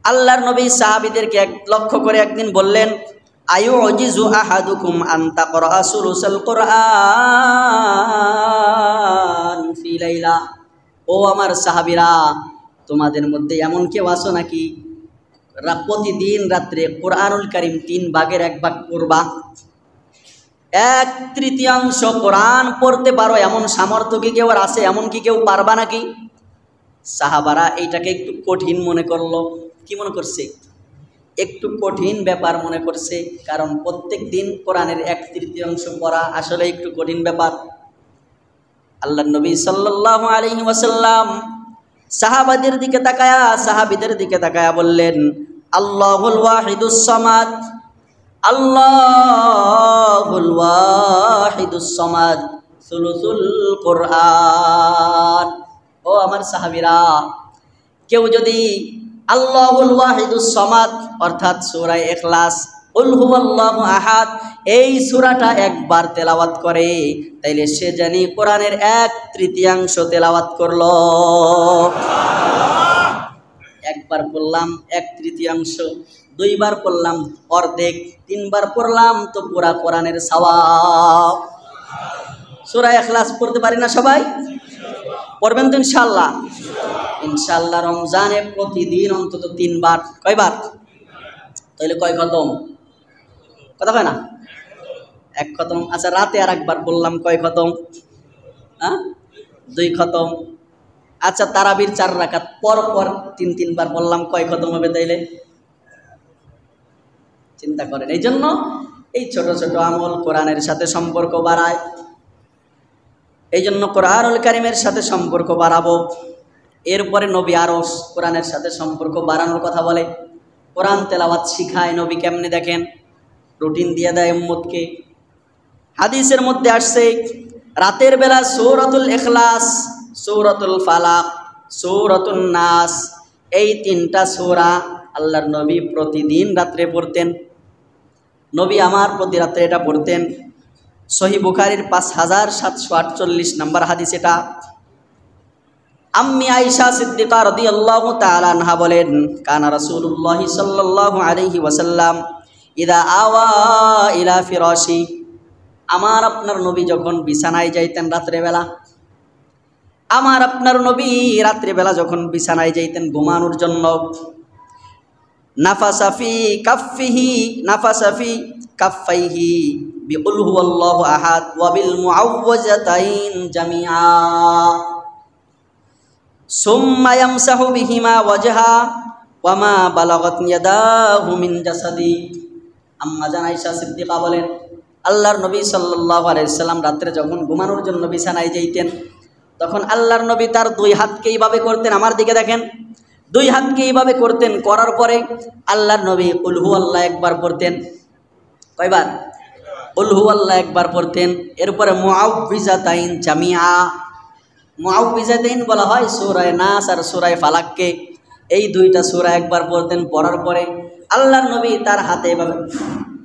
আল্লাহর নবী সাহাবীদেরকে লক্ষ্য করে একদিন বললেন, আয়ুজিজু আহাদুকুম আন তাকরা সুলুসাল কুরআন ফি লাইলা। ও আমার সাহাবীরা, তোমাদের মধ্যে এমন কেউ আছো নাকি প্রতিদিন রাত্রে কোরআনুল কারীম 3 ভাগের 1 ভাগ পড়বা? 1/3 কোরআন পড়তে পারো এমন সামর্থ্য কি কেউ আছে? এমন কি কেউ পারবা নাকি? সাহাবারা এইটাকে একটু কঠিন মনে করলো। কি মনে করছে? একটু কঠিন ব্যাপার মনে করছে, কারণ প্রত্যেক দিন কোরআনের 1/3 পড়া আসলে একটু কঠিন ব্যাপার। আল্লাহর নবী সাল্লাল্লাহু আলাইহি ওয়াসাল্লাম সাহাবাদের দিকে তাকায়া বললেন, আল্লাহুল ওয়াহিদুস সামাদ, আল্লাহুল ওয়াহিদুস সামাদ সুলুসুল কুরআন। ও আমার সাহাবীরা, কেউ যদি আল্লাহুল ওয়াহিদুস সামাদ অর্থাৎ সূরা ইখলাস, কুল হুয়াল্লাহু আহাদ এই সূরাটা একবার তেলাওয়াত করে, তাইলে সে জানি কোরআনের 1/3 তেলাওয়াত করলো। একবার পড়লাম 1/3, 2 বার পড়লাম অর্ধেক, 3 বার পড়লাম তো পুরা কোরআনের সওয়াব। সূরা ইখলাস পড়তে পারি না সবাই? পড়বেন তো ইনশাআল্লাহ? ইনশাআল্লাহ রমজানে প্রতিদিন অন্তত 3 বার। কয়বার? তাহলে কয় খতম? কথা হয় না? 1 খতম। আচ্ছা, রাতে আর একবার বললাম, কয় খতম? 2 খতম। আচ্ছা, তারাবির 4 রাকাত পর পর 3 বার বললাম, কয় খতম হবে তাইলে? চিন্তা করেন। এই জন্য এই ছোট ছোট আমল কোরআনের সাথে সম্পর্ক বাড়ায়। এই জন্য কোরআনুল কারীমের সাথে সম্পর্ক বাড়াবো। এরপরে নবী আরো কোরআনের সাথে সম্পর্ক বাড়ানোর কথা বলে। কোরআন তেলাওয়াত শিখায় নবী কেমনে, দেখেন রুটিন দিয়ে দেয় উম্মতকে। হাদিসের মধ্যে আসছে, রাতের বেলা সূরাতুল ইখলাস, সূরাতুল ফালাক, সূরাতুন নাস এই 3টা সূরা আল্লাহর নবী প্রতিদিন রাত্রে পড়তেন। নবী আমার প্রতি রাত্রে এটা পড়তেন। সহিহ বুখারীর 5748 নম্বর হাদিস এটা। আম্মি আয়েশা সিদ্দিকা রাদিয়াল্লাহু তাআলা আনহা বলেন, কানা রাসূলুল্লাহ সাল্লাল্লাহু আলাইহি ওয়াসাল্লাম ইদা আওয়া ইলা ফিরাশি, আমার আপনার নবী যখন বিছানায় যাইতেন রাত্রেবেলা, আমার আপনার নবী রাত্রেবেলা যখন বিছানায় যাইতেন ঘুমানোর জন্য, নাফাসাফি কাফাইহি বিকুল হুয়াল্লাহু আহাদ ওয়া বিল মুআউযাতাইন জামিআ সুম্মা ইয়ামসাহু বিহিমা ওয়াজহা ওয়া মা বালাগাত ইয়াদাহু মিন জাসাদি। আম্মা জান আয়েশা সিদ্দিকা বলেন, আল্লাহর নবী সাল্লাল্লাহু আলাইহি সাল্লাম রাত্রে যখন ঘুমানোর জন্য বিছানায় যাইতেন, তখন আল্লাহর নবী তার 2 হাতকে এইভাবে করতেন। আমার দিকে দেখেন, 2 হাতকে এইভাবে করতেন। করার পরে আল্লাহর নবী কুল হুয়াল্লাহ একবার পড়তেন। কয়বার? কুল হুয়াল্লাহ একবার পড়তেন। এরপরে মুআউযিজাতাইন জামিআ, মুআউযিজাতাইন বলা হয় সূরা নাস আর সূরা ফালাককে। এই 2টা সূরা একবার পড়তেন। পড়ার পরে আল্লাহর নবী তার হাতে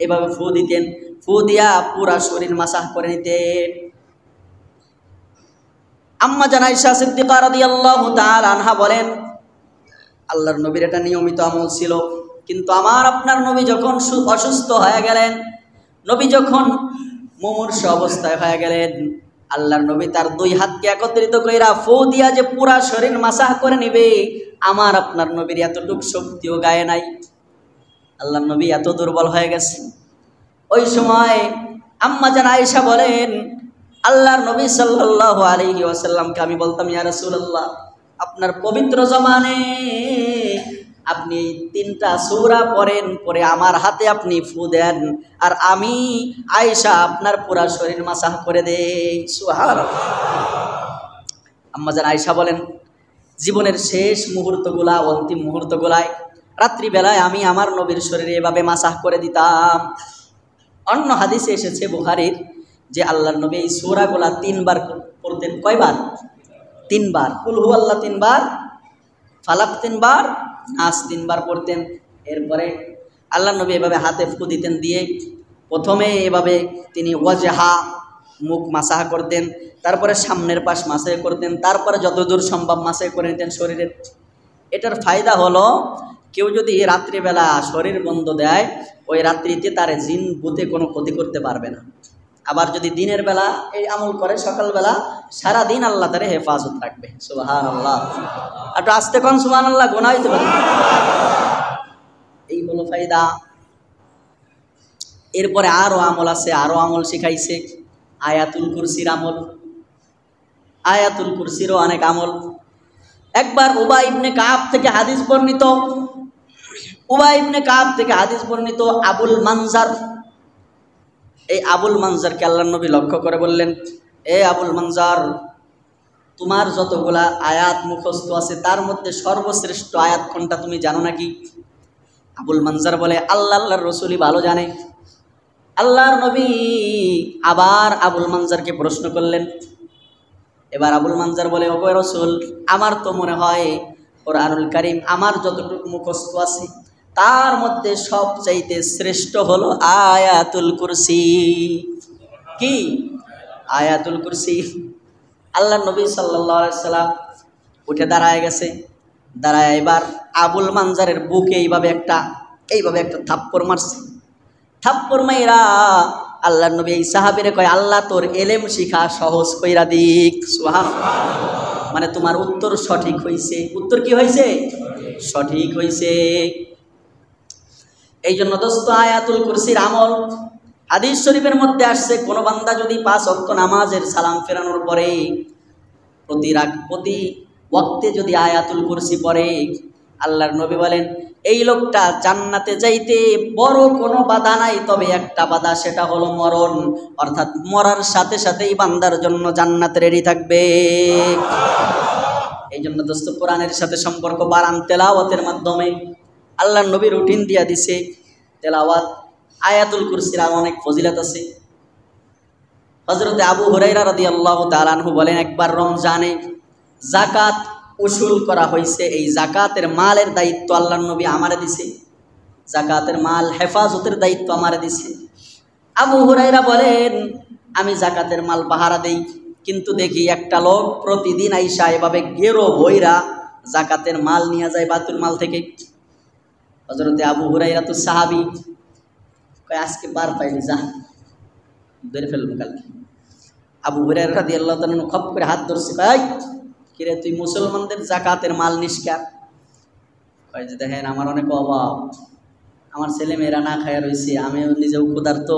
এভাবে ফু দিতেন। ফু দিয়া পুরা শরীর মাসাহ করে নিতেন। আম্মা জান আয়েশা সিদ্দিকা রাদিয়াল্লাহু তাআলা আনহা বলেন, আল্লাহর নবীর এটা নিয়মিত আমল ছিল। কিন্তু আমার আপনার নবী যখন অসুস্থ হয়ে গেলেন, নবী যখন মুমূর্ষ অবস্থায় হয়ে গেলেন, আল্লাহর নবী তার 2 হাতকে একত্রিত কইরা ফু দিয়া যে পুরা শরীর মাসাহ করে নিবে, আমার আপনার নবীর এতটুক শক্তিও গায়ে নাই। আল্লাহর নবী এত দুর্বল হয়ে গেছে। ওই সময় আম্মা জান আয়েশা বলেন, আল্লাহর নবী সাল্লাল্লাহু আলাইহি ওয়াসাল্লামকে আমি বলতাম, ইয়া রাসূলুল্লাহ, আপনার পবিত্র জমানে আপনি এই 3টা সূরা পড়েন, পরে আমার হাতে আপনি ফু দেন, আর আমি আয়েশা আপনার পুরা শরীর মাসাহ করে দেই। সুবহানাল্লাহ। আম্মাজান আয়েশা বলেন, জীবনের শেষ মুহূর্তগুলা, অন্তিম মুহূর্তগুলায় রাত্রিবেলায় আমি আমার নবীর শরীরে এভাবে মাসাহ করে দিতাম। অন্য হাদিসে এসেছে বুখারীর, যে আল্লাহর নবী এই সূরাগুলা 3 বার পড়তেন। কয়বার? 3 বার। কুল হু আল্লাহ 3 বার, ফালাক 3 বার, নাস 3 বার পড়তেন। এরপরে আল্লাহর নবী এভাবে হাতে ফু দিতেন, দিয়ে প্রথমে এভাবে তিনি ওয়াজহা, মুখ মাসাহ করতেন, তারপরে সামনের পাশ মাসাহ করতেন, তারপরে যতদূর সম্ভব মাসাহ করে নিতেন শরীরের। এটার ফায়দা হলো, কেউ যদি রাত্রিবেলা শরীর বন্ধ দেয়, ওই রাত্রিতে তার জিন ভূতে কোনো ক্ষতি করতে পারবে না। আবার যদি দিনের বেলা এই আমল করে, সকালবেলা সারাদিন আল্লাহ তারে হেফাজত রাখবে। সুবহানাল্লাহ। একটু আস্তে কোন সুবহানাল্লাহ, গোনা হইতে পারে। এই হলো ফায়দা। এরপরে আরও আমল আছে, আরও আমল শিখাইছে। আয়াতুল কুরসির আমল, আয়াতুল কুরসিরও অনেক আমল। একবার উবাই ইবনে কাব থেকে হাদিস বর্ণিত, উবাই ইবনে কাব থেকে হাদিস বর্ণিত, আবুল মানজার, এই আবুল মানজারকে আল্লাহর নবী লক্ষ্য করে বললেন, এ আবুল মানজার, তোমার যতগুলা আয়াত মুখস্থ আছে তার মধ্যে সর্বশ্রেষ্ঠ আয়াত কোনটা তুমি জানো নাকি? আবুল মানজার বলে, আল্লাহর রসুলই ভালো জানে। আল্লাহর নবী আবার আবুল মানজারকে প্রশ্ন করলেন। এবার আবুল মানজার বলে, ওগো রসুল, আমার তো মনে হয় কুরআনুল কারীম আমার যতটুকু মুখস্থ আছে তার মধ্যে সবচাইতে শ্রেষ্ঠ হলো আয়াতুল কুরসি। কি? আয়াতুল কুরসি। আল্লাহ নবী সাল্লাল্লাহু আলাইহি সাল্লাম উঠে দাঁড়ায় গেছে, দাঁড়ায় এবার আবুল মানজারের বুকে এইভাবে একটা থাপ্পড় মারছে। থাপ্পড় মাইরা আল্লাহ নবী এই সাহাবীরে কয়, আল্লাহ তোর এলেম শিখা সহজ কইরা দিক। সুবহানাল্লাহ। মানে তোমার উত্তর সঠিক হইছে। উত্তর কি হইছে? সঠিক হইছে। এই জন্য দোস্ত, আয়াতুল কুরসির আমল হাদিস শরীফের মধ্যে আসছে, কোন বান্দা যদি 5 ওয়াক্ত নামাজের সালাম ফেরানোর পরে প্রতি ওয়াক্তে যদি আয়াতুল কুরসি পড়ে, আল্লাহর নবী বলেন এই লোকটা জান্নাতে যাইতে বড় কোনো বাধা নাই, তবে একটা বাধা, সেটা হলো মরণ। অর্থাৎ মরার সাথে সাথেই বান্দার জন্য জান্নাত রেডি থাকবে। এই জন্য দোস্ত, কোরআনের সাথে সম্পর্ক বাড়ান তেলাওয়াতের মাধ্যমে। আল্লাহর নবী রুটিন দিয়া দিছে তেলাওয়াত। আয়াতুল কুরসির আর অনেক ফজিলত আছে। হযরতে আবু হুরায়রা রাদিয়াল্লাহু তাআলা আনহু বলেন, একবার রমজানে যাকাত উসুল করা হয়েছে, এই যাকাতের মালের দায়িত্ব আল্লাহর নবী আমারে দিছে। যাকাতের মাল হেফাজতের দায়িত্ব আমারে দিছে। আবু হুরায়রা বলেন, আমি যাকাতের মাল পাহারা দেই, কিন্তু দেখি একটা লোক প্রতিদিন আইসা এভাবে গেরো বইরা যাকাতের মাল নিয়ে যায় বাইতুল মাল থেকে। হযরতে আবু হুরায়রা তো সাহাবী, কয় আজকে বার পাইলি, যা ধরে ফেলবো কালকে। আবু হুরায়রা রাদিয়াল্লাহু তাআলা খপ করে হাত ধরছে, কয় কিরে তুই মুসলমানদের যাকাতের মাল নিস কেন? কয় যে দেখেন আমার অনেক অভাব, আমার ছেলে মেয়েরা না খায়া রয়েছে, আমিও নিজেও ক্ষুধার্ত,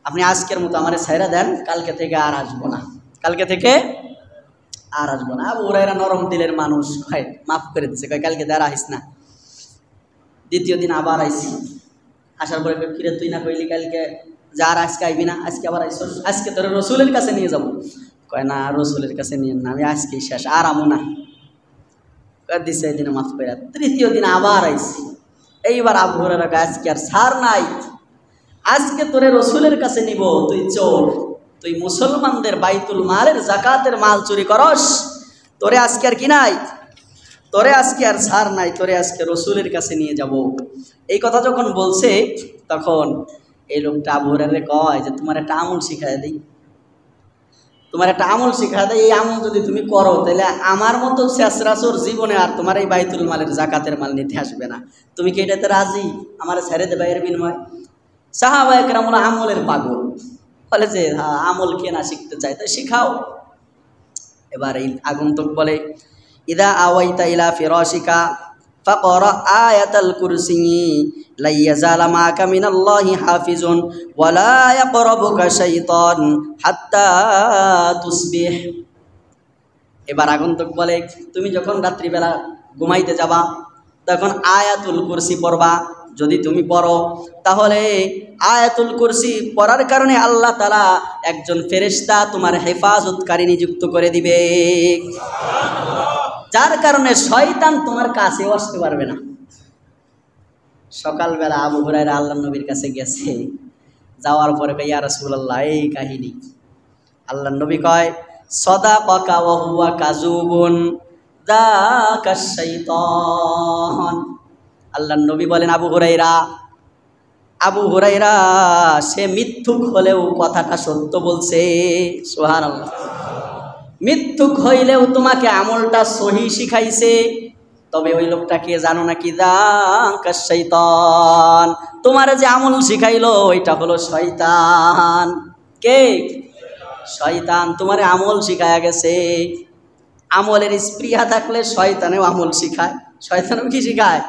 আপনি আজকের মতো আমারে ছাইরা দেন, কালকে থেকে আর আসবো না, কালকে থেকে আর আসবো না। আবু হুরায়রা নরম দিলের মানুষ, কয় মাফ করে দিচ্ছে, কয় কালকে আর আসিস না। দ্বিতীয় দিন আবার আইসি, আসার পরে কিরে তুই না কইলি কালকে যে আর আজকে আইবি না, আজকে আবার আইস, আজকে তোর রসুলের কাছে নিয়ে যাবো। কয় না, রসুলের কাছে নিয়ে না, আমি আজকে শেষ, আর আমো না। দিছে এই দিনে মাফ করে। তৃতীয় দিন আবার আইসি, এইবার আবু হুরায়রা কয় আজকে আর ছাড় নাই, আজকে তোরে রসুলের কাছে নিব, তুই চোর, তুই মুসলমানদের বাইতুল মালের যাকাতের মাল চুরি করস, তোরে আজকে আর কি নাই, তোরে আজকে আর ছাড় নাই, তোরে আজকে রসুলের কাছে নিয়ে যাব। এই কথা যখন বলছে, তখন এই লোকটা আবু হুরায়রা কয় যে তোমার একটা আমল শিখায় দিই, তোমার একটা আমল শিখায় দেয়, এই আমল যদি তুমি করো তাহলে আমার মতো শেষরাসোর জীবনে আর তোমার এই বাইতুল মালের যাকাতের মাল নিতে আসবে না। তুমি কি এটাতে রাজি? আমার ছেড়ে দেবে এর বিনিময়? সাহাবায়ে কেরামরা আমলের পাগল, বলে যে হ্যাঁ, আমল কে না শিখতে চায়, তাই শিখাও। এবার এই আগন্তুক বলে, ইদা আওয়াইতা ইলা ফিরাশিকা ফাকরা আয়াতাল কুরসি লা ইয়াজালা মাকা মিনাল্লাহি হাফিজুন ওয়া লা ইয়াকরাবুকা শাইতান হাত্তা তুসবিহ। এবার আগন্তুক বলে, তুমি যখন রাত্রিবেলা ঘুমাইতে যাবা, তখন আয়াতুল কুরসি পড়বা। যদি তুমি পড়ো তাহলে আয়াতুল কুরসি পড়ার কারণে আল্লাহ তাআলা একজন ফেরেশতা তোমার হেফাজতকারী নিযুক্ত করে দিবে, যার কারণে শয়তান তোমার কাছেও আসতে পারবে না। সকালবেলা আবু হুরায়রা আল্লাহর নবীর কাছে গেছে, যাওয়ার পরে কয়, ইয়া রাসূলুল্লাহ, এই কাহিনী। আল্লাহর নবী কয়, সাদাকাকা ওয়া হুয়া কাযুবুন যাকা শাইতান। আল্লাহর নবী বলেন, আবু হুরায়রা সে মিথ্যুক হলেও কথাটা সত্য বলছে। সুবহানাল্লাহ। মিথ্যুক হইলেও তোমাকে আমলটা সহি শিখাইছে। তবে ওই লোকটা কে জানো নাকি? যাকা শাইতান। তোমার যে আমল শিখাইলো ওইটা হলো শয়তান। কে? শয়তান তোমারে আমল শিখায়া গেছে। আমলের স্পৃহা থাকলে শয়তানেও আমল শিখায়। শয়তানও কি শিখায়?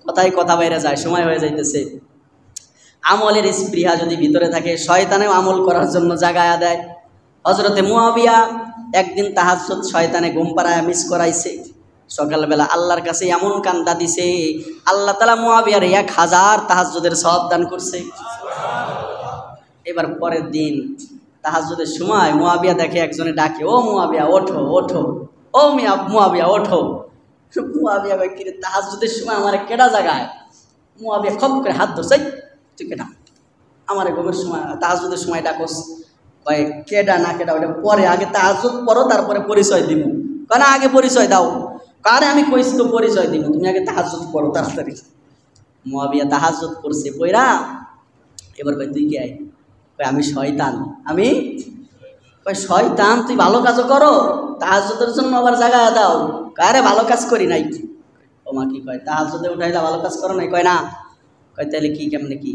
কথায় কথা বাইরে যায়, সময় হয়ে যাইতেছে। আমলের স্পৃহা যদি ভিতরে থাকে শয়তানেও আমল করার জন্য জাগায়া দেয়। হযরতে মুয়াবিয়া একদিন তাহাজ্জুদ শয়তানে ঘুম পাড়ায় মিস করাইছে। সকালবেলা আল্লাহর কাছে এমন কান্দা দিছে, আল্লাহ তাআলা মুয়াবিয়ার 1000 তাহাজ্জুদের সওয়াব দান করছে। এবার পরের দিন তাহাজ্জুদের সময় মুয়াবিয়া দেখে একজনে ডাকে, ও মুয়াবিয়া ওঠো ওঠো, ও মুয়াবিয়া ওঠো। মুয়াবিয়া কয়, কিরে তাহাজ্জুদের সময় আমার কেডা জাগায়? মুয়াবিয়া খপ করে হাত ধরছে, তুই কেডা? আমার ঘুমের সময় তাহাজ্জুদের সময় ডাকস? কয়, কেডা না কেডা ওটা পরে, আগে তাহাজ্জুদ পড়ো তারপরে পরিচয় দিব। কয় না, আগে পরিচয় দাও। কারে আমি কইছি তো পরিচয় দিব, তুমি আগে তাহাজ্জুদ পড়ো তাড়াতাড়ি। মুয়াবিয়া তাহাজ্জুদ পড়ছে, পড়া এবার কয়, তুই কে? কয়, আমি শয়তান। আমি? কয়, শয়তান তুই ভালো কাজও করো, তাহাজ্জুদের জন্য আবার জাগায়া দাও। কারে ভালো কাজ করি নাই। ও মা, কি কয়? তাহাজ্জুদে উঠাইলা ভালো কাজ করো নাই? কয় না। কয়, তাহলে কি, কেমনে কি?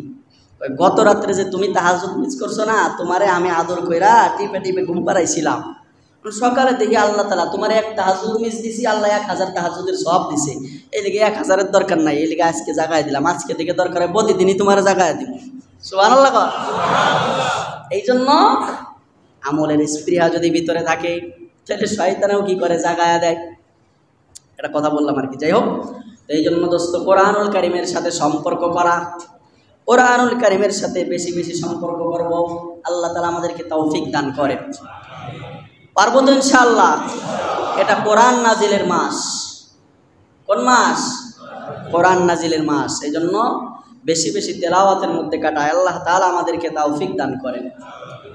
কয়, গত রাত্রে যে তুমি তাহাজ্জুদ মিস করছো না, তোমারে আমি আদর কইরা টিপে টিপে ঘুম পাড়াইছিলাম। সকালে দেখি আল্লাহ তাআলা তোমার এক তাহাজ্জুদ মিস দিছি, আল্লাহ 1000 তাহাজ্জুদের সওয়াব দিছে। এই লিগে 1000-এর দরকার নাই, এই লিগে আজকে জাগায় দিলাম। আজকে থেকে দরকার হয় প্রতিদিনই তোমার জাগায় দিব। সুবহানাল্লাহ। এই জন্য আমলের স্পৃহা যদি ভিতরে থাকে তাহলে শয়তানও কি করে? জাগায়া দেয়। এটা কথা বললাম আর কি। যাই হোক, এই জন্য দোস্ত, কোরআনুল কারীমের সাথে সম্পর্ক করা, কোরআনুল কারীমের সাথে বেশি বেশি সম্পর্ক করব। আল্লাহ তাআলা আমাদেরকে তৌফিক দান করেন। পারবো তো ইনশাআল্লাহ। এটা কোরআন নাজিলের মাস। কোন মাস? কোরআন নাজিলের মাস। এই জন্য বেশি বেশি তেলাওয়াতের মধ্যে কাটায়। আল্লাহ তাআলা আমাদেরকে তৌফিক দান করেন।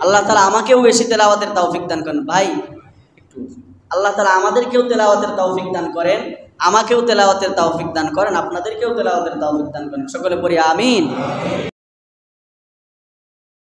আল্লাহ তাআলা আমাকেও বেশি তেলাওয়াতের তৌফিক দান করেন। ভাই একটু আল্লাহ তাআলা আমাদেরকেও তেলাওয়াতের তৌফিক দান করেন, আমাকেও তেলাওয়াতের তৌফিক দান করেন, আপনাদেরকেও তেলাওয়াতের তৌফিক দান করেন। সকলে পড়ি আমিন।